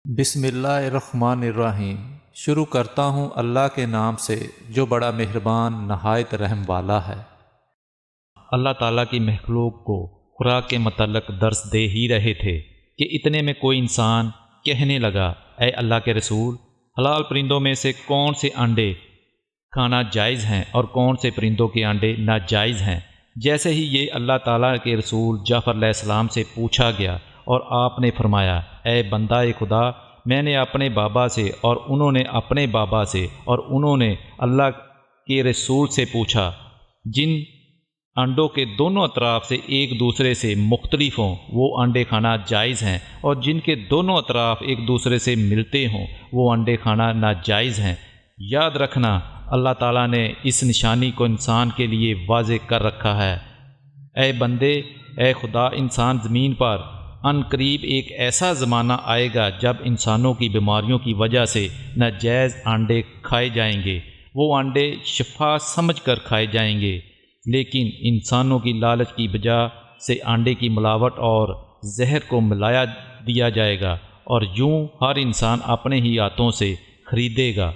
بسم اللہ الرحمن الرحیم۔ شروع کرتا ہوں اللہ کے نام سے جو بڑا مہربان نہایت رحم والا ہے۔ اللہ تعالیٰ کی مخلوق کو خوراک کے متعلق درس دے ہی رہے تھے کہ اتنے میں کوئی انسان کہنے لگا، اے اللہ کے رسول، حلال پرندوں میں سے کون سے انڈے کھانا جائز ہیں اور کون سے پرندوں کے انڈے ناجائز ہیں؟ جیسے ہی یہ اللہ تعالیٰ کے رسول جعفر علیہ السلام سے پوچھا گیا اور آپ نے فرمایا، اے بندہ خدا، میں نے اپنے بابا سے اور انہوں نے اپنے بابا سے اور انہوں نے اللہ کے رسول سے پوچھا، جن انڈوں کے دونوں اطراف سے ایک دوسرے سے مختلف ہوں وہ انڈے کھانا جائز ہیں، اور جن کے دونوں اطراف ایک دوسرے سے ملتے ہوں وہ انڈے کھانا ناجائز ہیں۔ یاد رکھنا، اللہ تعالیٰ نے اس نشانی کو انسان کے لیے واضح کر رکھا ہے۔ اے بندے، اے خدا، انسان زمین پر ان قریب ایک ایسا زمانہ آئے گا جب انسانوں کی بیماریوں کی وجہ سے ناجائز انڈے کھائے جائیں گے۔ وہ انڈے شفا سمجھ کر کھائے جائیں گے، لیکن انسانوں کی لالچ کی وجہ سے انڈے کی ملاوٹ اور زہر کو ملایا دیا جائے گا، اور یوں ہر انسان اپنے ہی ہاتھوں سے خریدے گا۔